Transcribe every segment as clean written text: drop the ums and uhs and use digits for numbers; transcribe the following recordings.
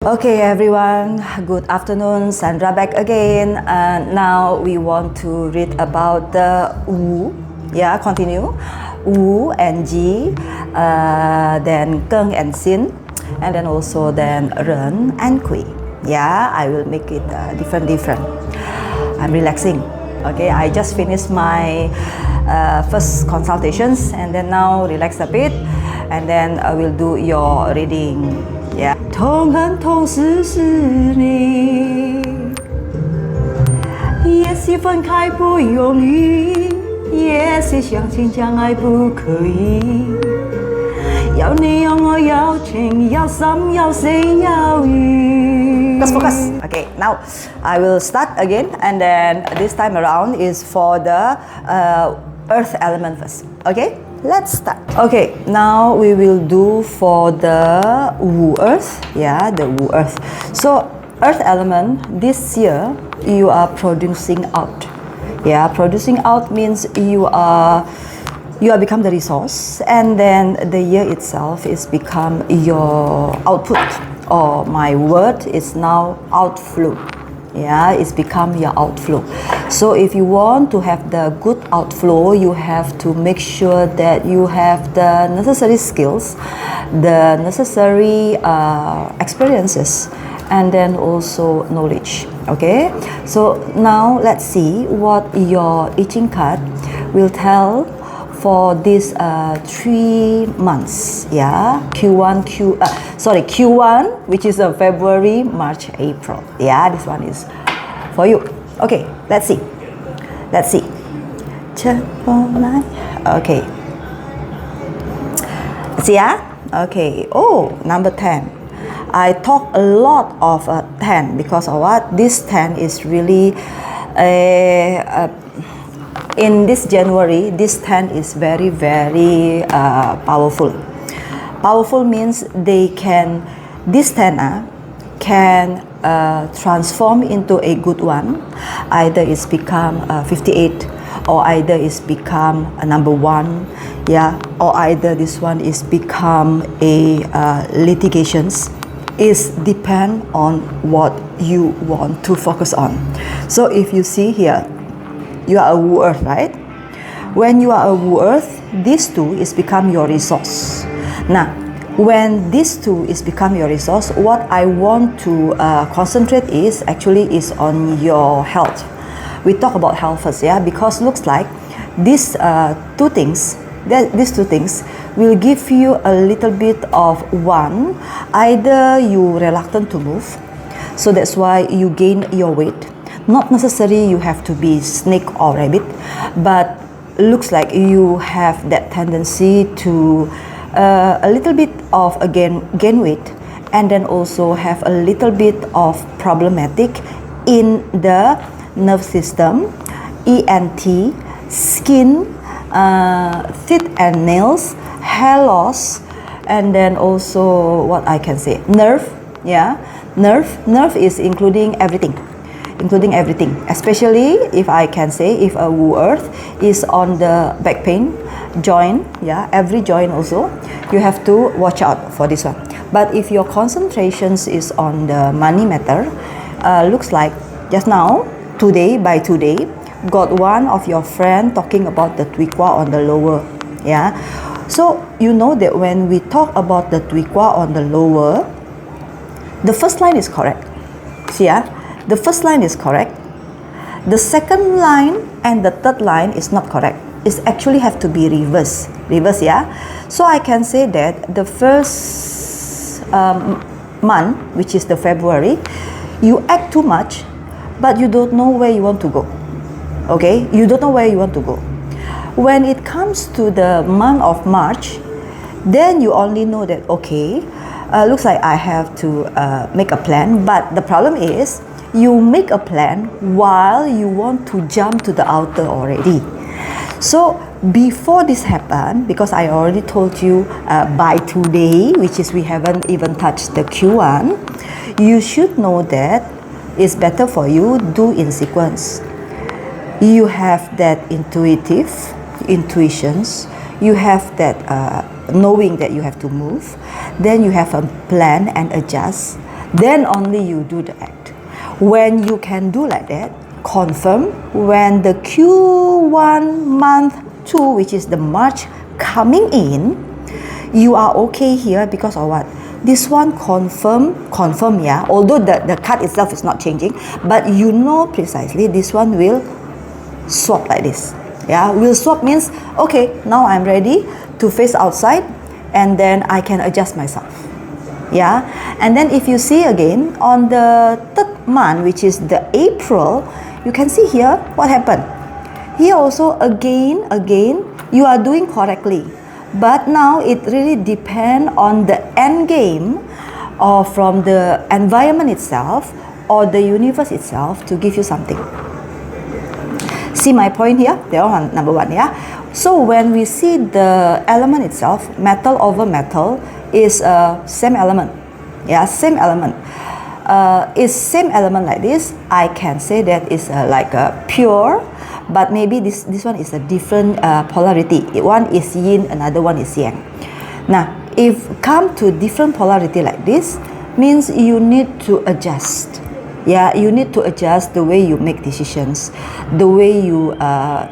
Okay everyone, good afternoon, Sandra back again. Now we want to read about the Wu, continue. Wu and Ji, then Keng and Sin, and then also then Ren and Kui. I will make it different. I'm relaxing. Okay, I just finished my first consultations and then now relax a bit and then I will do your reading. 痛恨痛死是你，也许分开不容易，也许相亲相爱不可以。要你要我要情要心要性要意。Let's focus. Okay, now I will start again, and then this time around is for the earth element first. Okay. Let's start. Okay, now we will do for the Wu Earth, the Wu Earth. So, Earth element, this year, you are producing out. Producing out means you are become the resource, and then the year itself is become your output, or my word is now outflow. It's become your outflow. So if you want to have the good outflow, you have to make sure that you have the necessary skills, the necessary experiences, and then also knowledge. Okay, so now let's see what your I Ching card will tell for this 3 months. Q1, which is February, March, April. This one is for you. Okay, let's see. Okay. See Okay. Oh, number 10. I talk a lot of 10 because of what? This 10 is really in this January, this 10 is very powerful. Powerful means this 10 can transform into a good one. Either it's become 58, or either it's become a number 1, or either this one is become a litigations. Is depend on what you want to focus on. So if you see here, you are a Wu Earth, right? When you are a Wu Earth, these two is become your resource. Now, when these two is become your resource, what I want to concentrate is on your health. We talk about health first, because looks like these two things will give you a little bit of one. Either you reluctant to move, so that's why you gain your weight. Not necessarily you have to be snake or rabbit, but looks like you have that tendency to a little bit of gain weight, and then also have a little bit of problematic in the nerve system, ENT, skin, teeth and nails, hair loss, and then also what I can say, nerve. Nerve is including everything, especially if I can say, if a Wu Earth is on the back pain, joint, every joint also, you have to watch out for this one. But if your concentrations is on the money matter, looks like just now, today, got one of your friend talking about the Tuikwa on the lower, So you know that when we talk about the Tuikwa on the lower, the first line is correct. See, the first line is correct. The second line and the third line is not correct. It's actually have to be reverse, So I can say that the first month, which is the February, you act too much, but you don't know where you want to go. Okay, you don't know where you want to go. When it comes to the month of March, then you only know that, okay, looks like I have to make a plan, but the problem is you make a plan while you want to jump to the outer already. So before this happened, because I already told you by today, which is we haven't even touched the Q1, you should know that it's better for you do in sequence. You have that intuitions, you have that knowing that you have to move, then you have a plan and adjust, then only you do the act. When you can do like that, confirm when the Q1 month 2, which is the March coming in, you are okay here because of what? This one confirm, yeah, although the card itself is not changing, but you know precisely this one will swap like this. Yeah, will swap means, okay, now I'm ready to face outside, and then I can adjust myself. Yeah, and then if you see again on the third month, which is the April, you can see here what happened. Here also again you are doing correctly, but now it really depends on the end game or from the environment itself or the universe itself to give you something. See my point here? The one, number one, yeah. So when we see the element itself, metal over metal is same element. Yeah, same element. Is same element like this, I can say that is like a pure, but maybe this one is a different polarity. One is yin, another one is yang. Now, if come to different polarity like this, means you need to adjust. Yeah, you need to adjust the way you make decisions, the way you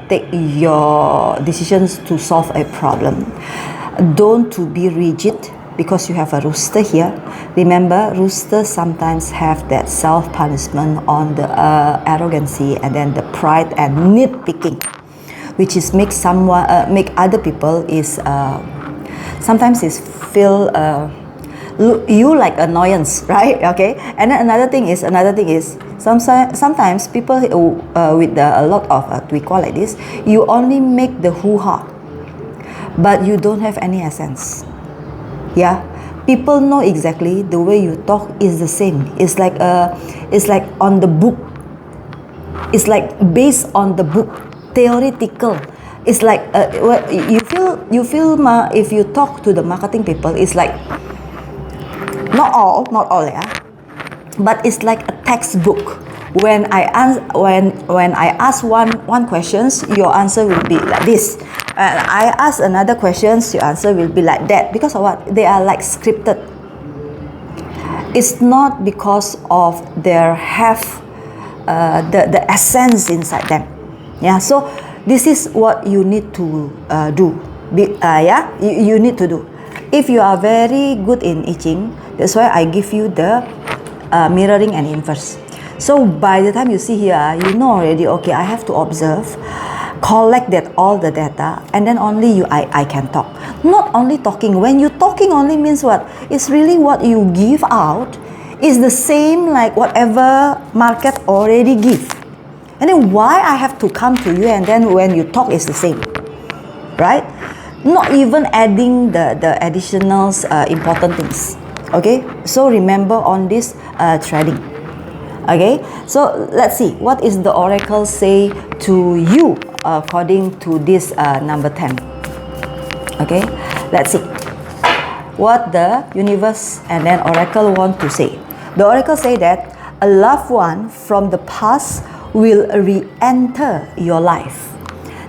take your decisions to solve a problem. Don't to be rigid because you have a rooster here. Remember, roosters sometimes have that self-punishment on the arrogancy and then the pride and nitpicking, which is make someone make other people is sometimes is feel you like annoyance, right? Okay, and then another thing is sometimes people with a lot of tweakwa like this, you only make the hoo-ha, but you don't have any essence. Yeah, people know exactly the way you talk is the same. It's like on the book. It's like based on the book, theoretical. It's like you feel if you talk to the marketing people, it's like not all, yeah, but it's like a textbook. When I ask one questions, your answer will be like this. And I ask another questions, your answer will be like that. Because of what? They are like scripted. It's not because of their have the essence inside them. Yeah. So this is what you need to do. Yeah, you need to do. If you are very good in I Ching, that's why I give you the mirroring and inverse. So by the time you see here, you know already, okay, I have to observe, collect that all the data, and then only I can talk. Not only talking. When you talking only means what? It's really what you give out is the same like whatever market already give. And then why I have to come to you and then when you talk is the same, right? Not even adding the additional important things. Okay, so remember on this trading. Okay, so let's see what is the oracle say to you according to this number 10. Okay, let's see what the universe and then oracle want to say. The oracle say that a loved one from the past will re-enter your life.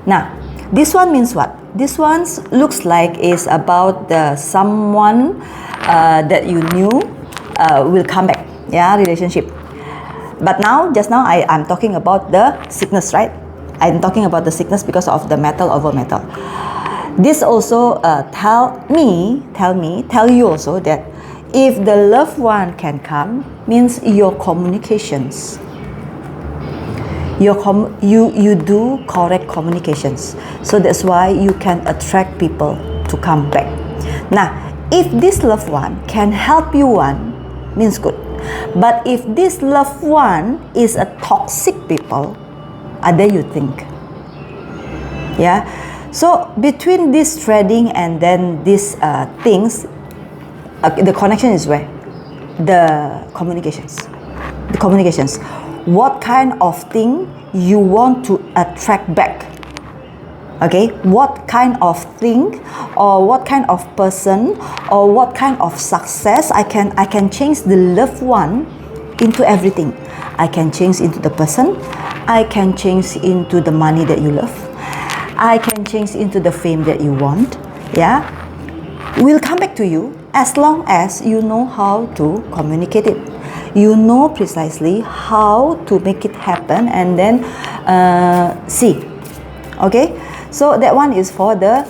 Now, this one means what? This one looks like is about the someone that you knew will come back. Yeah, relationship. But now, just now, I'm talking about the sickness, right? I'm talking about the sickness because of the metal over metal. This also tell you also that if the loved one can come, means your communications. You do correct communications. So that's why you can attract people to come back. Now, if this loved one can help you one, means good. But if this loved one is a toxic people, then you think. Yeah. So between this trading and then these things, the connection is where? The communications. The communications. What kind of thing you want to attract back? Okay, what kind of thing or what kind of person or what kind of success I can change the loved one into everything. I can change into the person. I can change into the money that you love. I can change into the fame that you want. Yeah, will come back to you as long as you know how to communicate it. You know precisely how to make it happen, and then see. Okay, so that one is for the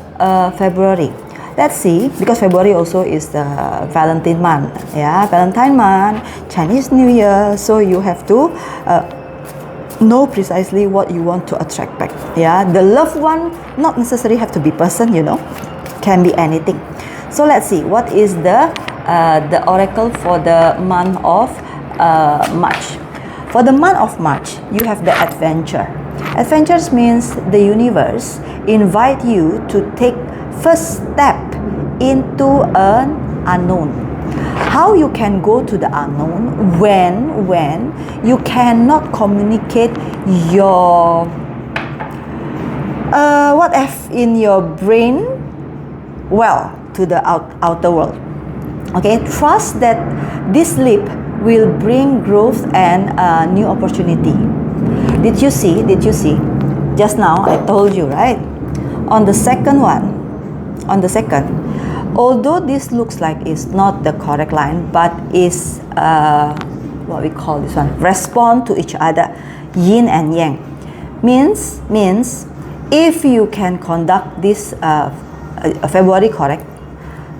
February. Let's see, because February also is the Valentine month. Yeah, Valentine month, Chinese New Year. So you have to know precisely what you want to attract back. Yeah, the loved one not necessarily have to be person, you know, can be anything. So let's see what is the oracle for the month of March. For the month of March, you have the adventure. Adventures means the universe invite you to take first step into an unknown. How you can go to the unknown when you cannot communicate your what if in your brain well to the outer world. Okay, trust that this leap will bring growth and new opportunity. Did you see? Just now I told you, right? On the second one, although this looks like it's not the correct line, but is what we call this one, respond to each other, yin and yang. Means if you can conduct this February correct,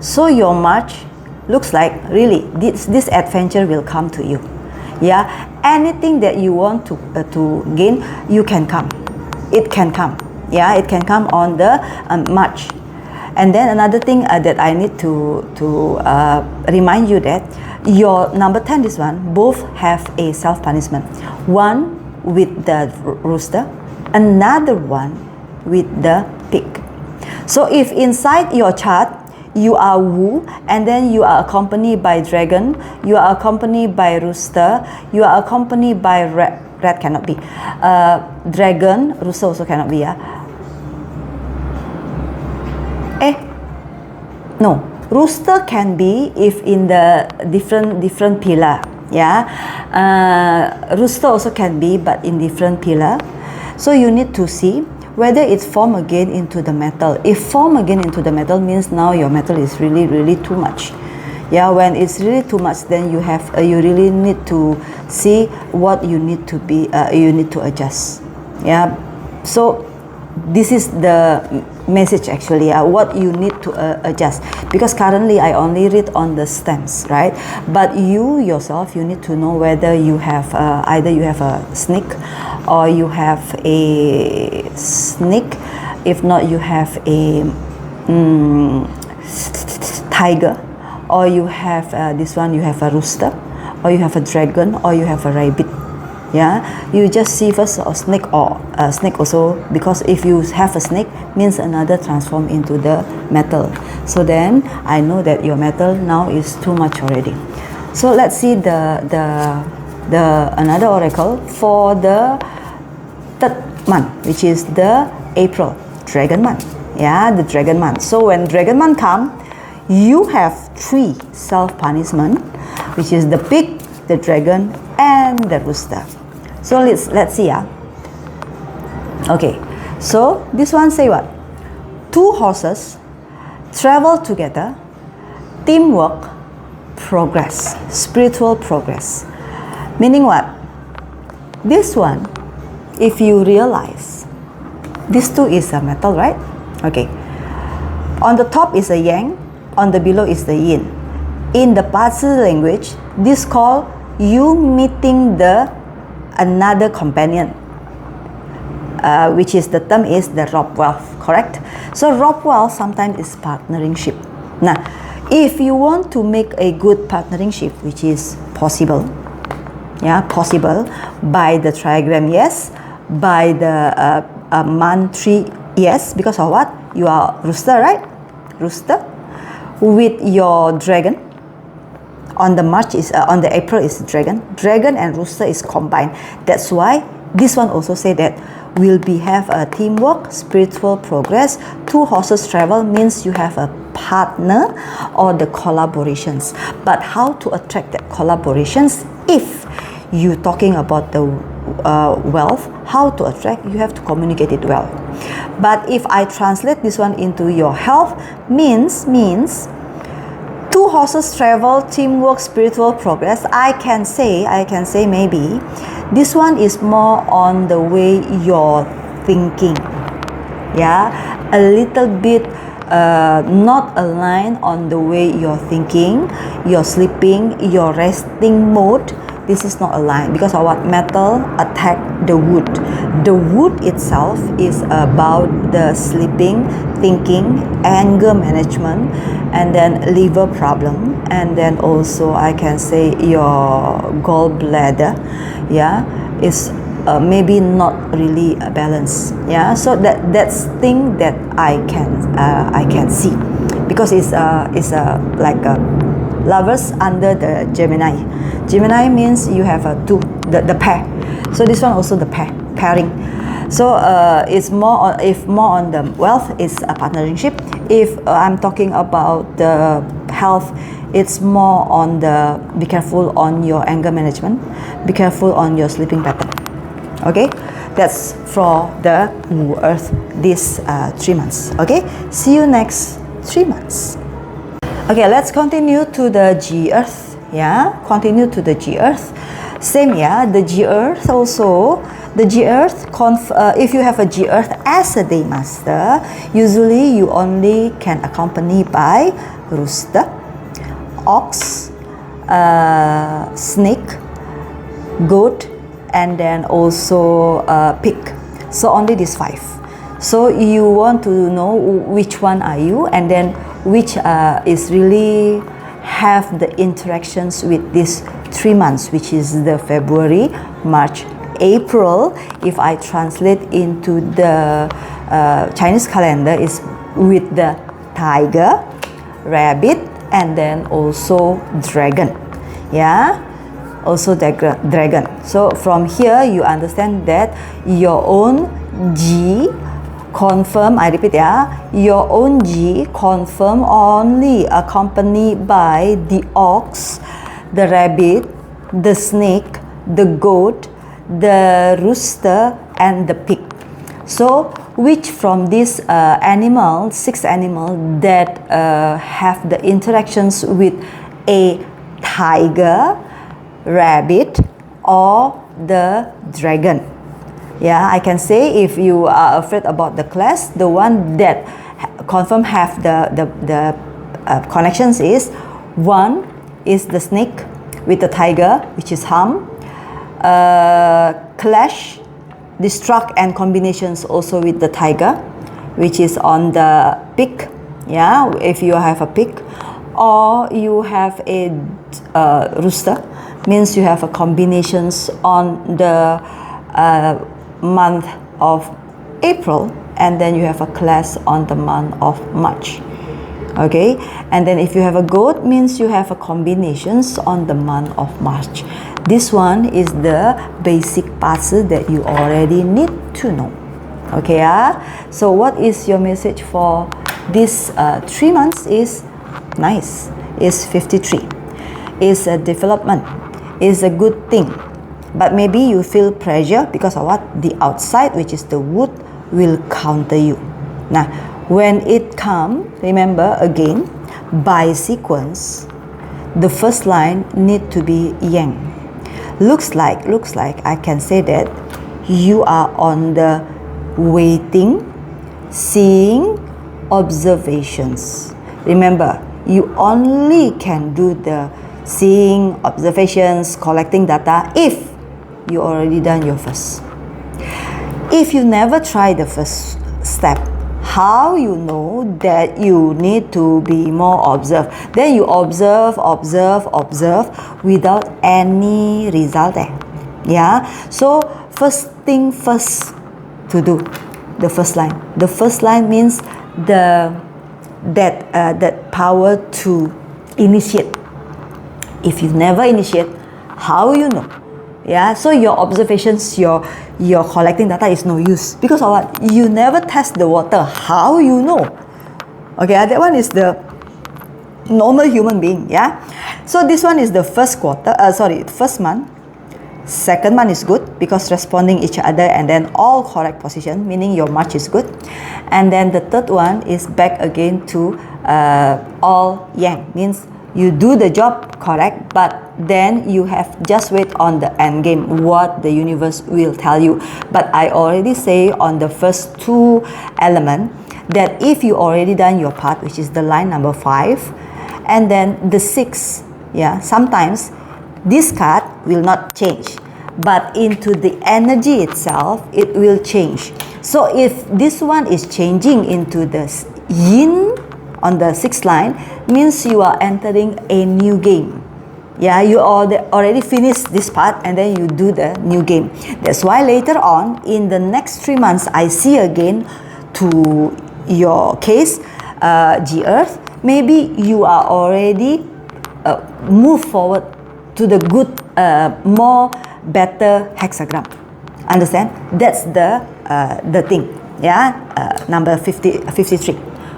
so your March looks like really this adventure will come to you. Yeah, anything that you want to gain, you can come. It can come. Yeah, it can come on the March. And then another thing that I need to remind you that your number 10, this one, both have a self-punishment. One with the rooster, another one with the pig. So if inside your chart you are Wu, and then you are accompanied by dragon, you are accompanied by rooster, you are accompanied by rat cannot be, dragon, rooster also cannot be. No, rooster can be if in the different pillar. Yeah, rooster also can be, but in different pillar. So you need to see whether it's form again into the metal. If form again into the metal means now your metal is really too much. Yeah, when it's really too much, then you have you really need to see what you need to be you need to adjust. Yeah, so this is the message actually, what you need to adjust, because currently I only read on the stems, right? But you yourself, you need to know whether you have either you have a snake or you have a snake. If not, you have a tiger, or you have this one, you have a rooster, or you have a dragon, or you have a rabbit. Yeah, you just see first a snake or a snake also, because if you have a snake means another transform into the metal. So then I know that your metal now is too much already. So let's see the another oracle for the third month, which is the April, dragon month. Yeah, the dragon month. So when dragon month come, you have 3 self-punishment, which is the pig, the dragon, and the rooster. So let's see. Okay, so this one say what? 2 horses travel together, teamwork, progress, spiritual progress. Meaning what? This one, if you realize, this 2 is a metal, right? Okay. On the top is a yang, on the below is the yin. In the BaZi language, this called you meeting the another companion, which is the term is the rob wealth, correct? So rob wealth sometimes is partnering ship. Now, if you want to make a good partnering ship, which is possible, yeah, possible by the trigram, yes, by the month 3, yes, because of what? You are rooster, right? Rooster with your dragon. On the March is on the April is dragon. Dragon and rooster is combined. That's why this one also say that will be have a teamwork, spiritual progress. 2 horses travel means you have a partner or the collaborations. But how to attract that collaborations? If you talking about the wealth, how to attract, you have to communicate it well. But if I translate this one into your health, means Two horses travel, teamwork, spiritual progress. I can say maybe this one is more on the way you're thinking. Yeah, a little bit not aligned on the way you're thinking, you're sleeping, your resting mode. This is not aligned because of what? Metal attack the wood. The wood itself is about the sleeping, thinking, anger management, and then liver problem, and then also I can say your gallbladder, yeah, is maybe not really balanced. Yeah, so that's thing that I can see because it's like a lovers under the Gemini. Gemini means you have the pair. So this one also the pairing. So it's more on the wealth, it's a partnership. If I'm talking about the health, it's more on the be careful on your anger management, be careful on your sleeping pattern. Okay, that's for the Wu Earth this 3 months. Okay, see you next 3 months. Okay, let's continue to the G Earth. Yeah, continue to the G Earth. Same, yeah, the G Earth also. The G Earth, if you have a G Earth as a day master, usually you only can accompany by rooster, ox, snake, goat, and then also pig. So only these 5. So you want to know which one are you, and then which is really have the interactions with these 3 months, which is the February, March, April. If I translate into the Chinese calendar, is with the tiger, rabbit, and then also dragon. Yeah, also dragon. So from here you understand that your own G confirm, I repeat, yeah, your own G confirm only accompanied by the ox, the rabbit, the snake, the goat, the rooster, and the pig. So which from these 6 animals that have the interactions with a tiger, rabbit, or the dragon? Yeah, I can say if you are afraid about the class, the one that confirm have the connections is, one is the snake with the tiger, which is harm, clash, destruct, and combinations also with the tiger, which is on the pig. Yeah, if you have a pig, or you have a rooster, means you have a combinations on the month of April, and then you have a class on the month of March. Okay, and then if you have a goat, means you have a combinations on the month of March. This one is the basic parts that you already need to know. Okay, so what is your message for this 3 months? Is nice, is 53, is a development, is a good thing. But maybe you feel pressure because of what? The outside, which is the wood, will counter you. Now, when it comes, remember again, by sequence, the first line need to be yang. Looks like I can say that you are on the waiting, seeing, observations. Remember, you only can do the seeing, observations, collecting data if you already done your first. If you never try the first step, how you know that you need to be more observed? Then you observe without any result. Yeah. So first thing first to do, the first line. The first line means that power to initiate. If you never initiate, how you know? Yeah, so your observations, your collecting data is no use because of what? You never test the water. How you know? Okay, that one is the normal human being. Yeah, so this one is the first month. Second month is good because responding each other and then all correct position, meaning your March is good. And then the third one is back again to all yang, means you do the job correct, but then you have just wait on the end game, what the universe will tell you. But I already say on the first two elements that if you already done your part, which is the line number 5, and then the 6, yeah, sometimes this card will not change, but into the energy itself, it will change. So if this one is changing into the yin on the 6th line, means you are entering a new game. Yeah, you already finished this part and then you do the new game. That's why later on in the next 3 months, I see again to your case, G Earth, maybe you are already move forward to the good, more better hexagram. Understand? That's the thing. Yeah, number 53.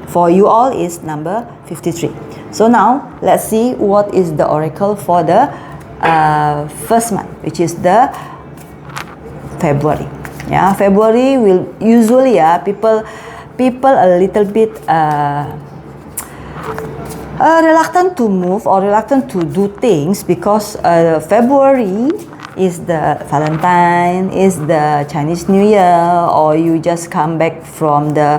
For you all is number 53. So now let's see what is the oracle for the first month, which is the February. Yeah, February will usually people a little bit reluctant to move or reluctant to do things because February is the Valentine, is the Chinese New Year, or you just come back from the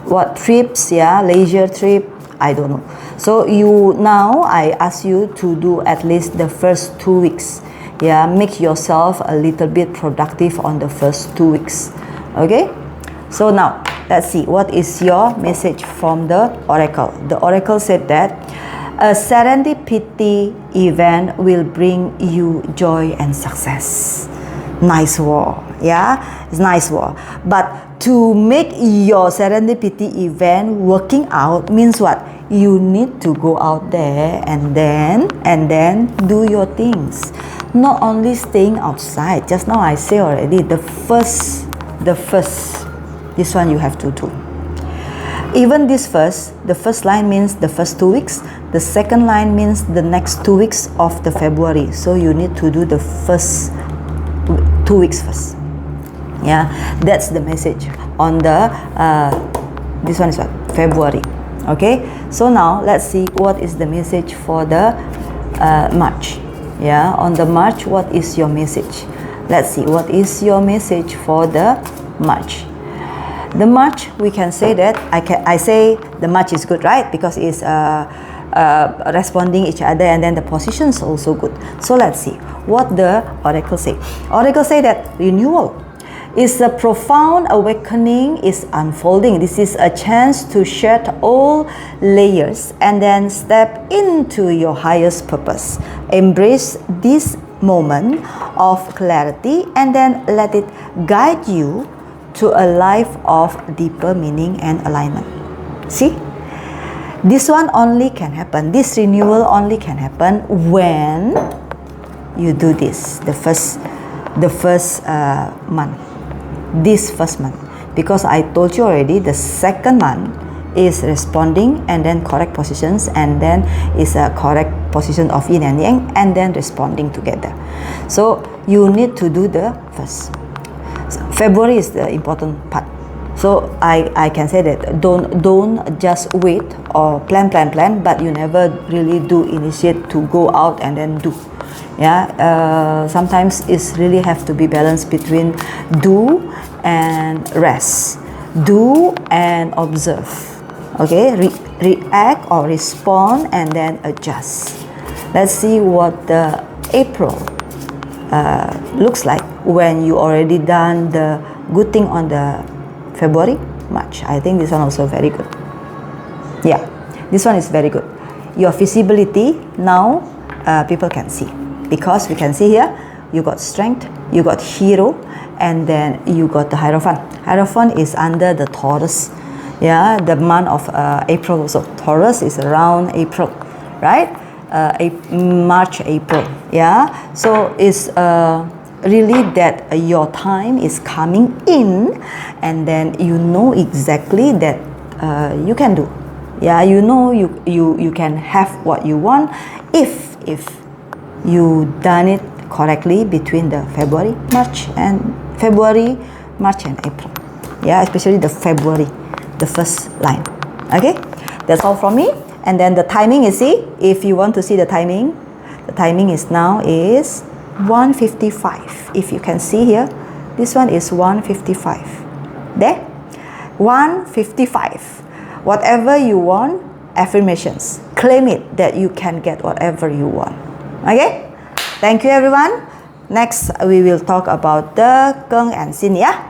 what trips, yeah, leisure trip, I don't know. So I ask you to do at least the first 2 weeks. Yeah, make yourself a little bit productive on the first 2 weeks. Okay, so now let's see what is your message from the oracle. The oracle said that a serendipity event will bring you joy and success. Nice word, yeah, it's nice word. But to make your serendipity event working out means what? You need to go out there and then do your things. Not only staying outside. Just now I say already, the first, this one you have to do. Even the first line means the first 2 weeks. The second line means the next 2 weeks of the February. So you need to do the first 2 weeks first. Yeah, that's the message on the this one is what? February. Okay, so now let's see what is the message for the March. Yeah, on the March, what is your message? Let's see what is your message for the March. The March, we can say that I say the March is good, right? Because it's responding each other, and then the positions also good. So let's see what the oracle say. Oracle say that renewal is a profound awakening is unfolding. This is a chance to shed all layers and then step into your highest purpose. Embrace this moment of clarity and then let it guide you to a life of deeper meaning and alignment. See? This one only can happen. This renewal only can happen when you do this, the first month. This first month, because I told you already, the second month is responding and then correct positions, and then is a correct position of yin and yang, and then responding together. So you need to do the first. So February is the important part. So I can say that don't just wait or plan, but you never really do initiate to go out and then do. Yeah, sometimes it's really have to be balanced between do and rest, do and observe. Okay, react or respond and then adjust. Let's see what the April looks like when you already done the good thing on the February, March. I think this one also very good. Yeah, this one is very good. Your visibility now people can see. Because we can see here, you got strength, you got hero, and then you got the Hierophant. Hierophant is under the Taurus. Yeah, the month of April also. Taurus is around April, right? March, April. Yeah, so it's really that your time is coming in, and then you know exactly that you can do. Yeah, you know you can have what you want if you done it correctly between the February, March, and April. Yeah, especially the February, the first line. Okay, that's all from me. And then the timing, you see, if you want to see the timing is now is 1:55. If you can see here, this one is 1:55. There, 1:55. Whatever you want, affirmations. Claim it that you can get whatever you want. Okay? Thank you everyone. Next, we will talk about the Keng and Sin, yeah?